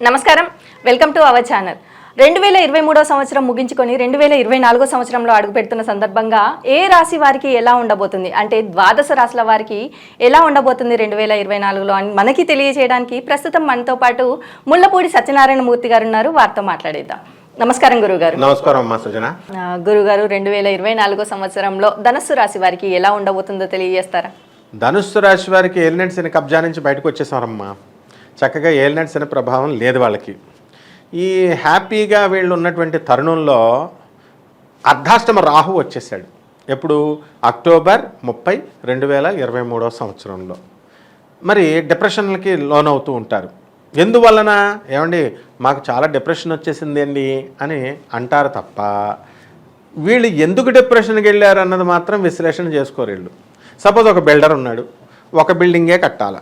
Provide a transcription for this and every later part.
నమస్కారం, welcome to our channel. 2023 సంవత్సరం ముగించుకొని 2024 సంవత్సరంలో అడుగుపెడుతున్న సందర్భంగా ఏ రాశి వారికి ఎలా ఉండబోతుంది, అంటే ద్వాదశ రాశుల వారికి ఎలా ఉండబోతుంది 2024లో అని మనకి తెలియజేయడానికి ప్రస్తుతం మనతో పాటు ముళ్ళపూడి సత్యనారాయణ మూర్తి గారు ఉన్నారు. వారితో మాట్లాడేద్దాం. నమస్కారం గురుగారు. నమస్కారం అమ్మా సుజన. గురుగారు, 2024 సంవత్సరంలో ధనుస్సు రాశి వారికి ఎలా ఉండబోతుందో తెలియజేస్తారా? ధనుస్సు రాశి వారికి ఏలినట్స్ అనే కబ్జా నుంచి బయటకు వచ్చేసారమ్మా. చక్కగా ఏలినట్స్ అనే ప్రభావం లేదు వాళ్ళకి. ఈ హ్యాపీగా వీళ్ళు ఉన్నటువంటి తరుణంలో అర్ధాష్టమ రాహు వచ్చేసాడు. ఎప్పుడు? అక్టోబర్ 30, 2023 సంవత్సరంలో. మరి డిప్రెషన్లకి లోనవుతూ ఉంటారు. ఎందువలన? ఏమండి మాకు చాలా డిప్రెషన్ వచ్చేసింది అండి అని అంటారు తప్ప వీళ్ళు ఎందుకు డిప్రెషన్కి వెళ్ళారు అన్నది మాత్రం విశ్లేషణ చేసుకోరు వీళ్ళు. సపోజ్ ఒక బిల్డర్ ఉన్నాడు, ఒక బిల్డింగే కట్టాల.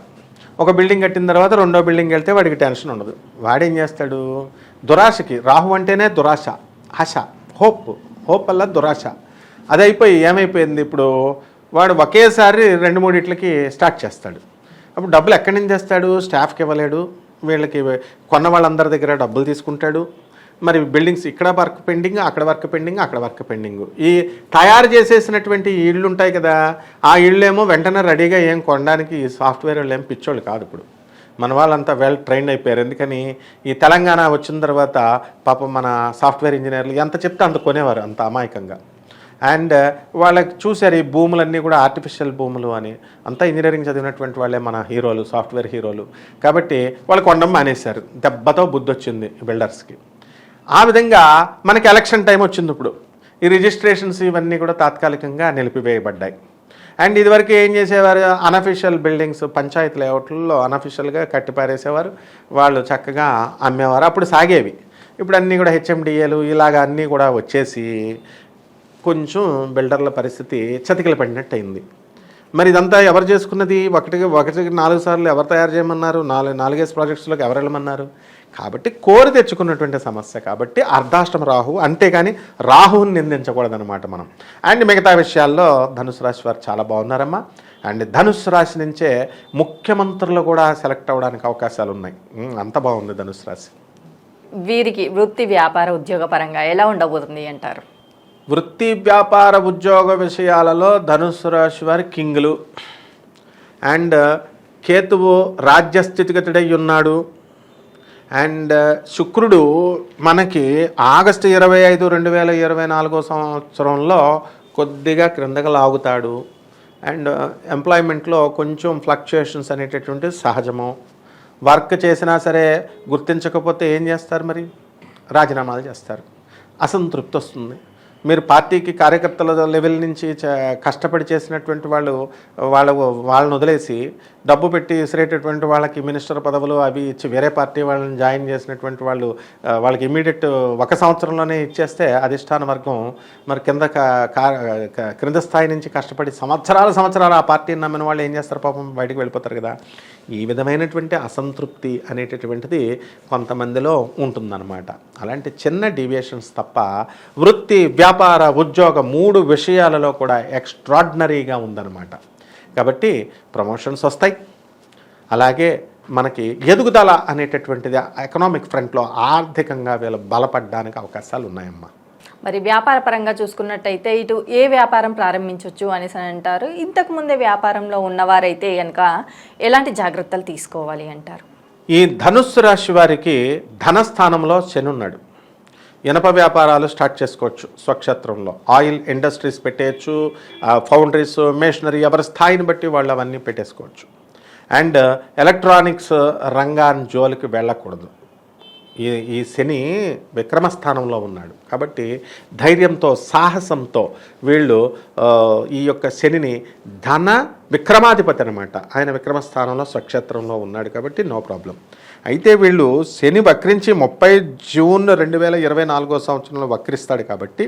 ఒక బిల్డింగ్ కట్టిన తర్వాత రెండో బిల్డింగ్ వెళ్తే వాడికి టెన్షన్ ఉండదు. వాడేం చేస్తాడు? దురాశకి, రాహు అంటేనే దురాశ, ఆశ, హోప్ వల్ల దురాశ. అది అయిపోయి ఏమైపోయింది, ఇప్పుడు వాడు ఒకేసారి 2-3 స్టార్ట్ చేస్తాడు. అప్పుడు డబ్బులు ఎక్కడి నుంచి తెస్తాడు? స్టాఫ్కి ఇవ్వలేడు, వీళ్ళకి కొన్న వాళ్ళందరి దగ్గర డబ్బులు తీసుకుంటాడు. మరి బిల్డింగ్స్ ఇక్కడ వర్క్ పెండింగ్, అక్కడ వర్క్ పెండింగ్, అక్కడ వర్క్ పెండింగ్. ఈ తయారు చేసేసినటువంటి ఇళ్ళు ఉంటాయి కదా, ఆ ఇళ్ళేమో వెంటనే రెడీగా ఏం కొనడానికి ఈ సాఫ్ట్వేర్ వాళ్ళు ఏం పిచ్చోళ్ళు కాదు. ఇప్పుడు మన వాళ్ళంతా వెల్ ట్రైన్ అయిపోయారు. ఎందుకని? ఈ తెలంగాణ వచ్చిన తర్వాత పాపం మన సాఫ్ట్వేర్ ఇంజనీర్లు ఎంత చెప్తే అంత కొనేవారు, అంత అమాయకంగా. అండ్ వాళ్ళకి చూశారు ఈ భూములన్నీ కూడా ఆర్టిఫిషియల్ భూములు అని. అంతా ఇంజనీరింగ్ చదివినటువంటి వాళ్ళే మన హీరోలు, సాఫ్ట్వేర్ హీరోలు. కాబట్టి వాళ్ళు కొనడం మానేశారు. దెబ్బతో బుద్ధి వచ్చింది బిల్డర్స్కి. ఆ విధంగా మనకి ఎలక్షన్ టైం వచ్చింది. ఇప్పుడు ఈ రిజిస్ట్రేషన్స్ ఇవన్నీ కూడా తాత్కాలికంగా నిలిపివేయబడ్డాయి. అండ్ ఇదివరకు ఏం చేసేవారు? అనఫిషియల్ బిల్డింగ్స్ పంచాయతీ లేఅవుట్లలో అనఫిషియల్గా కట్టిపారేసేవారు, వాళ్ళు చక్కగా అమ్మేవారు, అప్పుడు సాగేవి. ఇప్పుడు అన్నీ కూడా హెచ్ఎండిఏలు ఇలాగ అన్నీ కూడా వచ్చేసి కొంచెం బిల్డర్ల పరిస్థితి చతికిల పడినట్టు అయింది. మరి ఇదంతా ఎవరు చేసుకున్నది? ఒకటికి 4 సార్లు ఎవరు తయారు చేయమన్నారు? 4 ప్రాజెక్ట్స్లోకి ఎవరు వెళ్ళమన్నారు? కాబట్టి కోరి తెచ్చుకున్నటువంటి సమస్య. కాబట్టి అర్ధాష్టమ రాహు, అంతేగాని రాహువుని నిందించకూడదనమాట మనం. అండ్ మిగతా విషయాల్లో ధనుసు రాశి వారు చాలా బాగున్నారమ్మా. అండ్ ధనుసు రాశి నుంచే ముఖ్యమంత్రులు కూడా సెలెక్ట్ అవ్వడానికి అవకాశాలు ఉన్నాయి. అంత బాగుంది ధనుసు రాశి. వీరికి వృత్తి, వ్యాపార, ఉద్యోగ పరంగా ఎలా ఉండబోతుంది అంటారు? వృత్తి, వ్యాపార, ఉద్యోగ విషయాలలో ధనుసు రాశి వారి కింగులు. అండ్ కేతువు రాజ్యస్థితిగతుడై ఉన్నాడు. అండ్ శుక్రుడు మనకి ఆగస్టు 25, 2024 సంవత్సరంలో కొద్దిగా క్రిందకు లాగుతాడు. అండ్ ఎంప్లాయ్మెంట్లో కొంచెం ఫ్లక్చుయేషన్స్ అనేటటువంటి సహజము. వర్క్ చేసినా సరే గుర్తించకపోతే ఏం చేస్తారు? మరి రాజీనామాలు చేస్తారు. అసంతృప్తి వస్తుంది. మీరు పార్టీకి కార్యకర్తల లెవెల్ నుంచి కష్టపడి చేసినటువంటి వాళ్ళని వదిలేసి డబ్బు పెట్టి ఇసిరేటటువంటి వాళ్ళకి మినిస్టర్ పదవులు అవి ఇచ్చి వేరే పార్టీ వాళ్ళని జాయిన్ చేసినటువంటి వాళ్ళకి ఇమీడియట్ 1 సంవత్సరంలోనే ఇచ్చేస్తే అధిష్టాన వర్గం మరి క్రింద స్థాయి నుంచి కష్టపడి సంవత్సరాలు ఆ పార్టీని నమ్మిన వాళ్ళు ఏం చేస్తారు? పాపం బయటకు వెళ్ళిపోతారు కదా. ఈ విధమైనటువంటి అసంతృప్తి అనేటటువంటిది కొంతమందిలో ఉంటుందన్నమాట. అలాంటి చిన్న డీవియేషన్స్ తప్ప వృత్తి, వ్యాపార, ఉద్యోగ 3 విషయాలలో కూడా ఎక్స్ట్రాడినరీగా ఉందన్నమాట. కాబట్టి ప్రమోషన్స్ వస్తాయి. అలాగే మనకి ఎదుగుదల అనేటటువంటిది ఎకనామిక్ ఫ్రంట్లో ఆర్థికంగా వీళ్ళు బలపడడానికి అవకాశాలు ఉన్నాయమ్మా. మరి వ్యాపార పరంగా చూసుకున్నట్టయితే ఇటు ఏ వ్యాపారం ప్రారంభించవచ్చు అనేసి అంటారు. ఇంతకుముందే వ్యాపారంలో ఉన్నవారైతే కనుక ఎలాంటి జాగ్రత్తలు తీసుకోవాలి అంటారు? ఈ ధనుస్సు రాశి వారికి ధనస్థానంలో శని ఉన్నాడు. ఇనప వ్యాపారాలు స్టార్ట్ చేసుకోవచ్చు స్వక్షేత్రంలో. ఆయిల్ ఇండస్ట్రీస్ పెట్టేయచ్చు, ఫౌండరీస్, మేషనరీ, ఎవరి స్థాయిని బట్టి వాళ్ళు అవన్నీ పెట్టేసుకోవచ్చు. అండ్ ఎలక్ట్రానిక్స్ రంగాన్ని జోలికి వెళ్ళకూడదు. ఈ శని విక్రమస్థానంలో ఉన్నాడు కాబట్టి ధైర్యంతో, సాహసంతో వీళ్ళు ఈ యొక్క శనిని ధన విక్రమాధిపతి అనమాట. ఆయన విక్రమస్థానంలో స్వక్షేత్రంలో ఉన్నాడు కాబట్టి నో ప్రాబ్లం. అయితే వీళ్ళు శని వక్రించి 30 జూన్ 2024 సంవత్సరంలో వక్రిస్తాడు కాబట్టి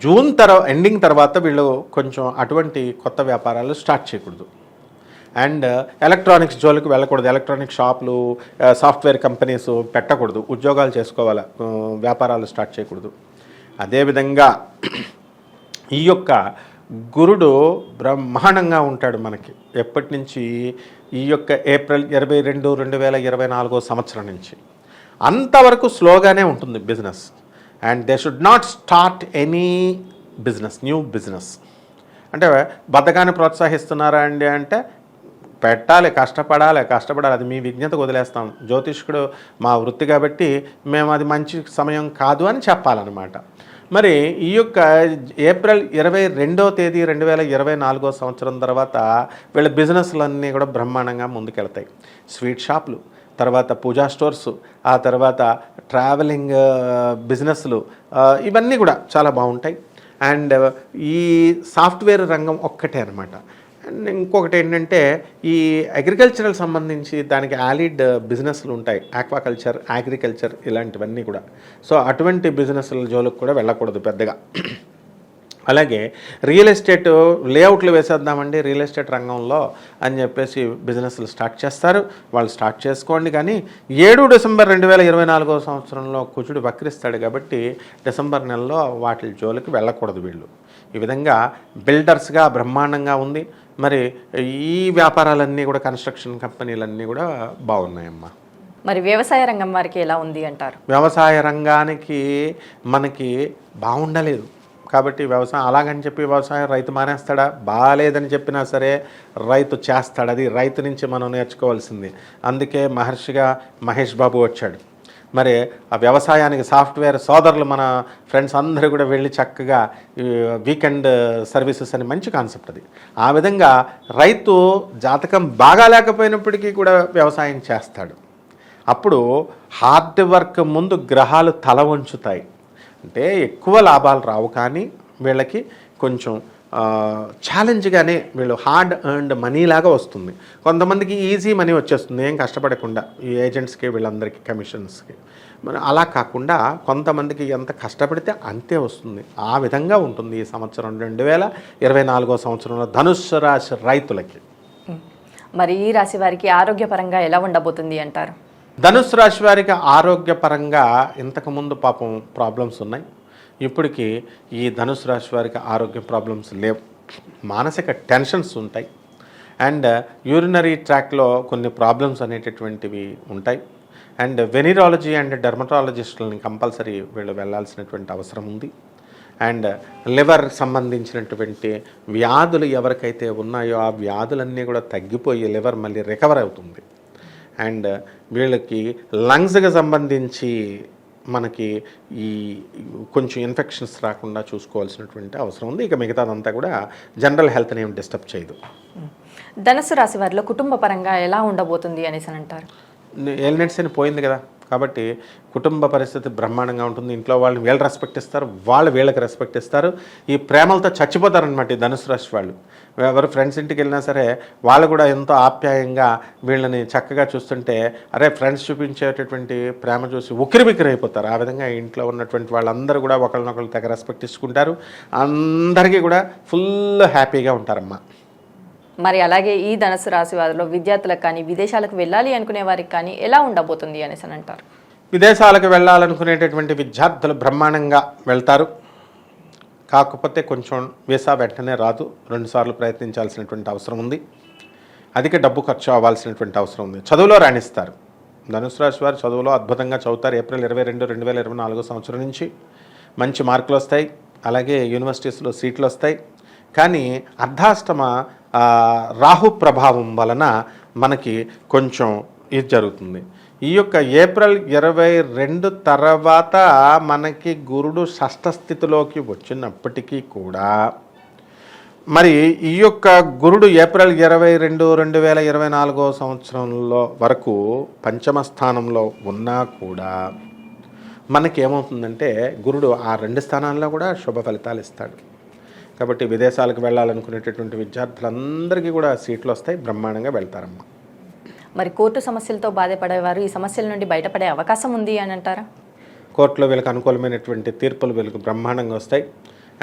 జూన్ ఎండింగ్ తర్వాత వీళ్ళు కొంచెం అటువంటి కొత్త వ్యాపారాలు స్టార్ట్ చేయకూడదు. అండ్ ఎలక్ట్రానిక్స్ జోలికి వెళ్ళకూడదు. ఎలక్ట్రానిక్ షాపులు, సాఫ్ట్వేర్ కంపెనీస్ పెట్టకూడదు. ఉద్యోగాలు చేసుకోవాలి, వ్యాపారాలు స్టార్ట్ చేయకూడదు. అదేవిధంగా ఈ యొక్క గురుడు బ్రహ్మాండంగా ఉంటాడు మనకి ఎప్పటి నుంచి, ఈ యొక్క ఏప్రిల్ 22, 2024 సంవత్సరం నుంచి. అంతవరకు స్లోగానే ఉంటుంది business. And they should not start any business, new business. అంటే బద్ధకాన్ని ప్రోత్సహిస్తున్నారా అండి అంటే, పెట్టాలి, కష్టపడాలి, అది మీ విజ్ఞతకు వదిలేస్తాం. జ్యోతిష్కుడు మా వృత్తి కాబట్టి మేము అది మంచి సమయం కాదు అని చెప్పాలన్నమాట. మరి ఈ యొక్క ఏప్రిల్ 22వ తేదీ 2024 సంవత్సరం తర్వాత వీళ్ళ బిజినెస్లన్నీ కూడా బ్రహ్మాండంగా ముందుకెళ్తాయి. స్వీట్ షాపులు, తర్వాత పూజా స్టోర్స్, ఆ తర్వాత ట్రావెలింగ్ బిజినెస్లు, ఇవన్నీ కూడా చాలా బాగుంటాయి. అండ్ ఈ సాఫ్ట్వేర్ రంగం ఒక్కటే అనమాట. అండ్ ఇంకొకటి ఏంటంటే, ఈ అగ్రికల్చరల్ సంబంధించి దానికి ఆలిడ్ బిజినెస్లు ఉంటాయి, ఆక్వాకల్చర్, అగ్రికల్చర్, ఇలాంటివన్నీ కూడా. సో అటువంటి బిజినెస్ల జోలికి కూడా వెళ్ళకూడదు పెద్దగా. అలాగే రియల్ ఎస్టేట్ లేఅవుట్లు వేసేద్దామండి రియల్ ఎస్టేట్ రంగంలో అని చెప్పేసి బిజినెస్లు స్టార్ట్ చేస్తారు. వాళ్ళు స్టార్ట్ చేసుకోండి. కానీ 7 డిసెంబర్ 2024 సంవత్సరంలో కుజుడు వక్రిస్తాడు కాబట్టి డిసెంబర్ నెలలో వాటి జోలికి వెళ్ళకూడదు వీళ్ళు. ఈ విధంగా బిల్డర్స్గా బ్రహ్మాండంగా ఉంది. మరి ఈ వ్యాపారాలన్నీ కూడా, కన్స్ట్రక్షన్ కంపెనీలన్నీ కూడా బాగున్నాయమ్మా. మరి వ్యవసాయ రంగం వారికి ఎలా ఉంది అంటారు? వ్యవసాయ రంగానికి మనకి బాగుండలేదు కాబట్టి వ్యవసాయం అలాగని చెప్పి వ్యవసాయం రైతు మానేస్తాడా? బాగాలేదని చెప్పినా సరే రైతు చేస్తాడు. అది రైతు నుంచి మనం నేర్చుకోవాల్సింది. అందుకే మహర్షిగా మహేష్ బాబు వచ్చాడు. మరి ఆ వ్యవసాయానికి సాఫ్ట్వేర్ సోదరులు, మన ఫ్రెండ్స్ అందరూ కూడా వెళ్ళి చక్కగా వీకెండ్ సర్వీసెస్ అని మంచి కాన్సెప్ట్ అది. ఆ విధంగా రైతు జాతకం బాగా లేకపోయినప్పటికీ కూడా వ్యవసాయం చేస్తాడు. అప్పుడు హార్డ్ వర్క్ ముందు గ్రహాలు తల వంచుతాయి. అంటే ఎక్కువ లాభాలు రావు, కానీ వీళ్ళకి కొంచెం ఛాలెంజ్గానే వీళ్ళు హార్డ్ ఎర్న్డ్ మనీ లాగా వస్తుంది. కొంతమందికి ఈజీ మనీ వచ్చేస్తుంది ఏం కష్టపడకుండా, ఈ ఏజెంట్స్కి వీళ్ళందరికీ కమిషన్స్కి. మరి అలా కాకుండా కొంతమందికి ఎంత కష్టపడితే అంతే వస్తుంది. ఆ విధంగా ఉంటుంది ఈ సంవత్సరం 2024 సంవత్సరంలో ధనుస్సు రాశి రైతులకి. మరి ఈ రాశి వారికి ఆరోగ్యపరంగా ఎలా ఉండబోతుంది అంటారు? ధనుస్సు రాశి వారికి ఆరోగ్యపరంగా ఇంతకుముందు పాపం ప్రాబ్లమ్స్ ఉన్నాయి. ఇప్పటికీ ఈ ధనుసు రాశి వారికి ఆరోగ్య ప్రాబ్లమ్స్ లేవు. మానసిక టెన్షన్స్ ఉంటాయి. అండ్ యూరినరీ ట్రాక్లో కొన్ని ప్రాబ్లమ్స్ అనేటటువంటివి ఉంటాయి. అండ్ వెనిరాలజీ అండ్ డెర్మటాలజిస్టులని కంపల్సరీ వీళ్ళు వెళ్ళాల్సినటువంటి అవసరం ఉంది. అండ్ లివర్ సంబంధించినటువంటి వ్యాధులు ఎవరికైతే ఉన్నాయో ఆ వ్యాధులన్నీ కూడా తగ్గిపోయి లివర్ మళ్ళీ రికవర్ అవుతుంది. అండ్ వీళ్ళకి లంగ్స్కి సంబంధించి మనకి ఈ కొంచెం ఇన్ఫెక్షన్స్ రాకుండా చూసుకోవాల్సినటువంటి అవసరం ఉంది. ఇక మిగతాదంతా కూడా జనరల్ హెల్త్ని ఏం డిస్టర్బ్ చేయదు. ధనుసు రాశి వారిలో కుటుంబ పరంగా ఎలా ఉండబోతుంది అనేసి అని అంటారు? ఎలినెట్స్ అని పోయింది కదా, కాబట్టి కుటుంబ పరిస్థితి బ్రహ్మాండంగా ఉంటుంది. ఇంట్లో వాళ్ళని వీళ్ళు రెస్పెక్ట్ ఇస్తారు, వాళ్ళు వీళ్ళకి రెస్పెక్ట్ ఇస్తారు. ఈ ప్రేమలతో చచ్చిపోతారనమాట ఈ ధనుసు రాశి వాళ్ళు. ఎవరు ఫ్రెండ్స్ ఇంటికి వెళ్ళినా సరే వాళ్ళు కూడా ఎంతో ఆప్యాయంగా వీళ్ళని చక్కగా చూస్తుంటే, అరే ఫ్రెండ్స్ చూపించేటటువంటి ప్రేమ చూసి ఉక్కిరిబిక్కిరి అయిపోతారు. ఆ విధంగా ఇంట్లో ఉన్నటువంటి వాళ్ళందరూ కూడా ఒకరినొకరు తెగ రెస్పెక్ట్ ఇచ్చుకుంటారు. అందరికీ కూడా ఫుల్ హ్యాపీగా ఉంటారమ్మా. మరి అలాగే ఈ ధనుసు రాశి వారిలో విద్యార్థులకు కానీ, విదేశాలకు వెళ్ళాలి అనుకునే వారికి కానీ ఎలా ఉండబోతుంది అనేసి అని అంటారు? విదేశాలకు వెళ్ళాలనుకునేటటువంటి విద్యార్థులు బ్రహ్మాండంగా వెళ్తారు. కాకపోతే కొంచెం వీసా వెంటనే రాదు, 2 సార్లు ప్రయత్నించాల్సినటువంటి అవసరం ఉంది. అధిక డబ్బు ఖర్చు అవ్వాల్సినటువంటి అవసరం ఉంది. చదువులో రాణిస్తారు. ధనుసు రాశి వారు చదువులో అద్భుతంగా చదువుతారు. ఏప్రిల్ 22, 2024 సంవత్సరం నుంచి మంచి మార్కులు వస్తాయి. అలాగే యూనివర్సిటీస్లో సీట్లు వస్తాయి. కానీ అర్ధాష్టమ రాహు ప్రభావం వలన మనకి కొంచెం ఇది జరుగుతుంది. ఈ యొక్క ఏప్రిల్ 22 తర్వాత మనకి గురుడు షష్ఠ స్థితిలోకి వచ్చినప్పటికీ కూడా, మరి ఈ యొక్క గురుడు ఏప్రిల్ 22, 2024 సంవత్సరంలో వరకు పంచమ స్థానంలో ఉన్నా కూడా మనకేమవుతుందంటే గురుడు ఆ 2 స్థానాల్లో కూడా శుభ ఫలితాలు ఇస్తాడు. కాబట్టి విదేశాలకు వెళ్ళాలనుకునేటటువంటి విద్యార్థులందరికీ కూడా సీట్లు వస్తాయి, బ్రహ్మాండంగా వెళ్తారమ్మా. మరి కోర్టు సమస్యలతో బాధపడేవారు ఈ సమస్యల నుండి బయటపడే అవకాశం ఉంది అని అంటారా? కోర్టులో వీళ్ళకి అనుకూలమైనటువంటి తీర్పులు వీళ్ళకి బ్రహ్మాండంగా వస్తాయి.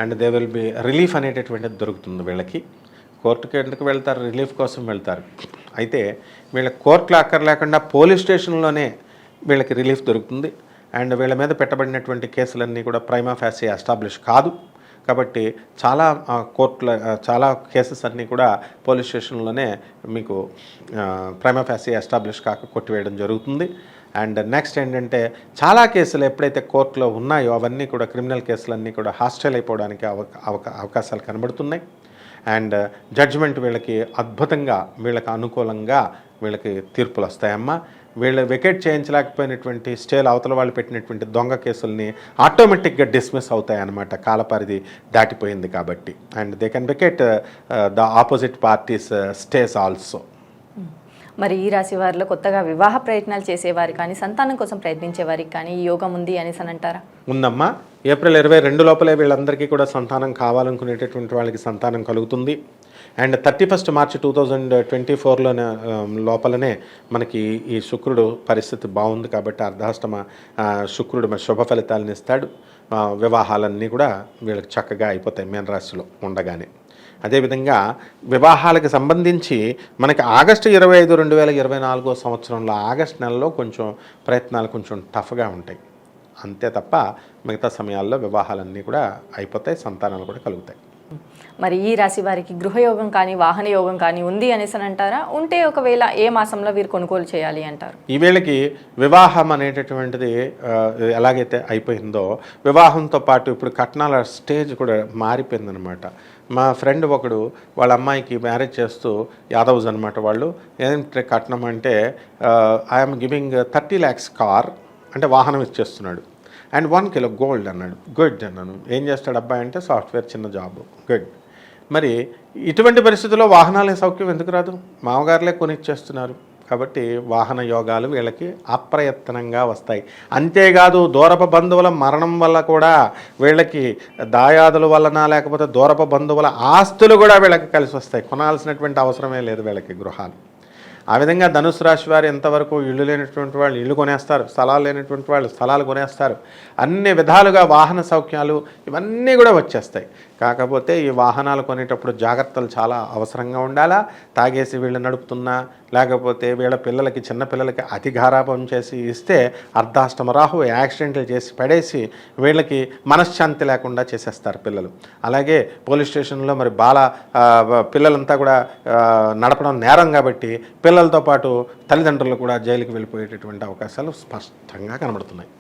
And they will be relief అనేటటువంటిది దొరుకుతుంది వీళ్ళకి. కోర్టుకి ఎందుకు వెళ్తారు? రిలీఫ్ కోసం వెళ్తారు. అయితే వీళ్ళ కోర్టులో అక్కర్లేకుండా పోలీస్ స్టేషన్లోనే వీళ్ళకి రిలీఫ్ దొరుకుతుంది. అండ్ వీళ్ళ మీద పెట్టబడినటువంటి కేసులన్నీ కూడా ప్రైమా ఫాసి ఎస్టాబ్లిష్ కాదు. కాబట్టి చాలా కోర్టుల చాలా కేసెస్ అన్నీ కూడా పోలీస్ స్టేషన్లోనే మీకు ప్రైమా ఫ్యాసీ ఎస్టాబ్లిష్ కాక కొట్టివేయడం జరుగుతుంది. అండ్ నెక్స్ట్ ఏంటంటే చాలా కేసులు ఎప్పుడైతే కోర్టులో ఉన్నాయో అవన్నీ కూడా క్రిమినల్ కేసులన్నీ కూడా హాస్టల్ అయిపోవడానికి అవకాశాలు కనబడుతున్నాయి. అండ్ జడ్జిమెంట్ వీళ్ళకి అద్భుతంగా వీళ్ళకి అనుకూలంగా వీళ్ళకి తీర్పులు వస్తాయమ్మా. వీళ్ళు వెకేట్ చేయించలేకపోయినటువంటి స్టేలు అవతల వాళ్ళు పెట్టినటువంటి దొంగ కేసుల్ని ఆటోమేటిక్గా డిస్మిస్ అవుతాయి అన్నమాట, కాలపరిధి దాటిపోయింది కాబట్టి. And they can vacate the opposite parties stays also. మరి ఈ రాశి వారిలో కొత్తగా వివాహ ప్రయత్నాలు చేసేవారు కానీ సంతానం కోసం ప్రయత్నించేవారికి కానీ ఈ యోగం ఉంది అనేసి అని అంటారా? ఉందమ్మా. ఏప్రిల్ 22 లోపలే వీళ్ళందరికీ కూడా సంతానం కావాలనుకునేటటువంటి వాళ్ళకి సంతానం కలుగుతుంది. అండ్ 31 మార్చి 2024 లోపలనే మనకి ఈ శుక్రుడు పరిస్థితి బాగుంది కాబట్టి అర్ధాష్టమ శుక్రుడు శుభ ఫలితాలను ఇస్తాడు. వివాహాలన్నీ కూడా వీళ్ళకి చక్కగా అయిపోతాయి మీనరాశిలో ఉండగానే. అదేవిధంగా వివాహాలకు సంబంధించి మనకి ఆగస్టు 25, 2024 సంవత్సరంలో ఆగస్టు నెలలో కొంచెం ప్రయత్నాలు కొంచెం టఫ్గా ఉంటాయి, అంతే తప్ప మిగతా సమయాల్లో వివాహాలన్నీ కూడా అయిపోతాయి, సంతానాలు కూడా కలుగుతాయి. మరి ఈ రాశి వారికి గృహయోగం కానీ వాహన యోగం కానీ ఉంది అనేసి అని అంటారా? ఉంటే ఒకవేళ ఏ మాసంలో వీరు కొనుగోలు చేయాలి అంటారు? ఈ వేళకి వివాహం అనేటటువంటిది ఎలాగైతే అయిపోయిందో వివాహంతో పాటు ఇప్పుడు కట్నాల స్టేజ్ కూడా మారిపోయిందనమాట. మా ఫ్రెండ్ ఒకడు వాళ్ళ అమ్మాయికి మ్యారేజ్ చేస్తూ యాదవ్స్ అనమాట వాళ్ళు. ఏంటంటే కట్నం అంటే ఐఎమ్ గివింగ్ 30 lakhs కార్ అంటే వాహనం ఇచ్చేస్తున్నాడు. అండ్ 1 kilo గోల్డ్ అన్నాడు. గుడ్ అన్నాను. ఏం చేస్తాడు అబ్బాయి అంటే సాఫ్ట్వేర్ చిన్న జాబ్. గుడ్. మరి ఇటువంటి పరిస్థితుల్లో వాహనాలే సౌఖ్యం ఎందుకు రాదు? మామగారులే కొనిచ్చేస్తున్నారు కాబట్టి వాహన యోగాలు వీళ్ళకి అప్రయత్నంగా వస్తాయి. అంతేకాదు దూరప బంధువుల మరణం వల్ల కూడా వీళ్ళకి దాయాదుల వలన లేకపోతే దూరప బంధువుల ఆస్తులు కూడా వీళ్ళకి కలిసి వస్తాయి. కొనాల్సినటువంటి అవసరమే లేదు వీళ్ళకి గృహాలు. ఆ విధంగా ధనుసు రాశి వారు ఎంతవరకు ఇళ్ళు లేనటువంటి వాళ్ళు ఇళ్ళు కొనేస్తారు, స్థలాలు లేనటువంటి వాళ్ళు స్థలాలు కొనేస్తారు. అన్ని విధాలుగా వాహన సౌఖ్యాలు ఇవన్నీ కూడా వచ్చేస్తాయి. కాకపోతే ఈ వాహనాలు కొనేటప్పుడు జాగ్రత్తలు చాలా అవసరంగా ఉండాలా. తాగేసి వీళ్ళు నడుపుతున్నా లేకపోతే వీళ్ళ పిల్లలకి చిన్న పిల్లలకి అతి గారాపం చేసి ఇస్తే అర్ధాష్టమ రాహు యాక్సిడెంట్లు చేసి పడేసి వీళ్ళకి మనశ్శాంతి లేకుండా చేసేస్తారు పిల్లలు. అలాగే పోలీస్ స్టేషన్లో మరి పిల్లలంతా కూడా నడపడం నేరం కాబట్టి పిల్లలతో పాటు తల్లిదండ్రులు కూడా జైలుకి వెళ్ళిపోయేటటువంటి అవకాశాలు స్పష్టంగా కనబడుతున్నాయి.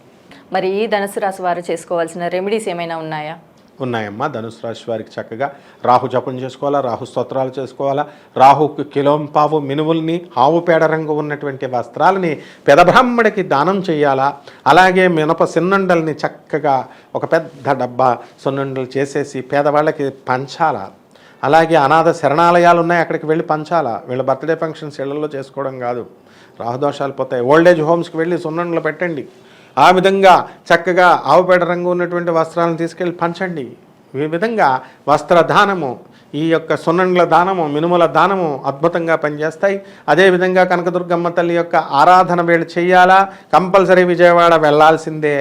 మరి ఈ ధనుసు రాశి వారు చేసుకోవాల్సిన రెమెడీస్ ఏమైనా ఉన్నాయా? ఉన్నాయమ్మా. ధనుసు రాశి వారికి చక్కగా రాహు జపం చేసుకోవాలా, రాహు స్తోత్రాలు చేసుకోవాలా, రాహుకు కిలోంపావు మినువుల్ని ఆవు పేడ రంగు ఉన్నటువంటి వస్త్రాలని పెదబ్రాహ్మడికి దానం చేయాలా. అలాగే మినప సున్నుండల్ని చక్కగా ఒక పెద్ద డబ్బా సున్నుండలు చేసేసి పేదవాళ్ళకి పంచాలా. అలాగే అనాథ శరణాలయాలు ఉన్నాయి, అక్కడికి వెళ్ళి పంచాలా. వీళ్ళ బర్త్డే ఫంక్షన్స్ ఇళ్లలో చేసుకోవడం కాదు, రాహుదోషాలు పోతాయి. ఓల్డేజ్ హోమ్స్కి వెళ్ళి సున్నుండలు పెట్టండి. ఆ విధంగా చక్కగా ఆవుపేట రంగు ఉన్నటువంటి వస్త్రాలను తీసుకెళ్ళి పంచండి. ఈ విధంగా వస్త్రదానము, ఈ యొక్క సున్నండ్ల దానము, మినుముల దానము అద్భుతంగా పనిచేస్తాయి. అదేవిధంగా కనకదుర్గమ్మ తల్లి యొక్క ఆరాధన వీళ్ళు చేయాలా. కంపల్సరీ విజయవాడ వెళ్ళాల్సిందే.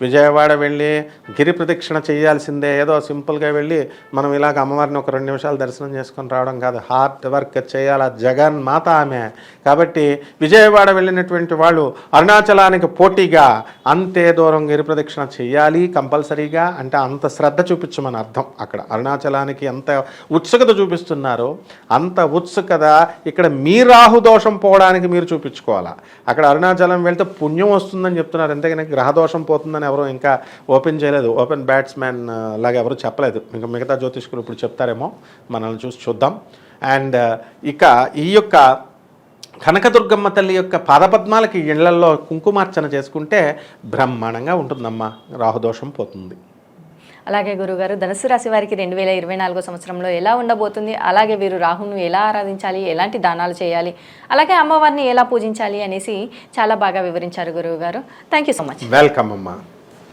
విజయవాడ వెళ్ళి గిరి ప్రదక్షిణ చేయాల్సిందే. ఏదో సింపుల్గా వెళ్ళి మనం ఇలాగ అమ్మవారిని ఒక 2 నిమిషాలు దర్శనం చేసుకొని రావడం కాదు, హార్డ్ వర్క్ చేయాలా. జగన్ మాత ఆమె. కాబట్టి విజయవాడ వెళ్ళినటువంటి వాళ్ళు అరుణాచలానికి పోటీగా అంతే దూరం గిరి ప్రదక్షిణ చేయాలి కంపల్సరీగా. అంటే అంత శ్రద్ధ చూపించమని అర్థం. అక్కడ అరుణాచలానికి ఎంత ఉత్సుకత చూపిస్తున్నారో అంత ఉత్సుకత ఇక్కడ మీ రాహు దోషం పోవడానికి మీరు చూపించుకోవాలా. అక్కడ అరుణాచలం వెళ్తే పుణ్యం వస్తుందని చెప్తున్నారు, అంతేగాని గ్రహదోషం పోతుందని ఎవరో ఇంకా ఓపెన్ చేయలేదు. ఓపెన్ బ్యాట్స్మెన్ లాగా ఎవరు చెప్పలేదు. ఇంకా మిగతా జ్యోతిష్కులు ఇప్పుడు చెప్తారేమో, మనల్ని చూసి చూద్దాం. అండ్ ఇక ఈ యొక్క కనకదుర్గమ్మ తల్లి యొక్క పాదపద్మాలకి ఇళ్లల్లో కుంకుమార్చన చేసుకుంటే బ్రహ్మాండంగా ఉంటుందమ్మా, రాహుదోషం పోతుంది. అలాగే గురుగారు, ధనుసు రాశి వారికి 2024 సంవత్సరంలో ఎలా ఉండబోతుంది, అలాగే వీరు రాహును ఎలా ఆరాధించాలి, ఎలాంటి దానాలు చేయాలి, అలాగే అమ్మవారిని ఎలా పూజించాలి అనేసి చాలా బాగా వివరించారు గురువు గారు. Thank you so much. Welcome అమ్మా.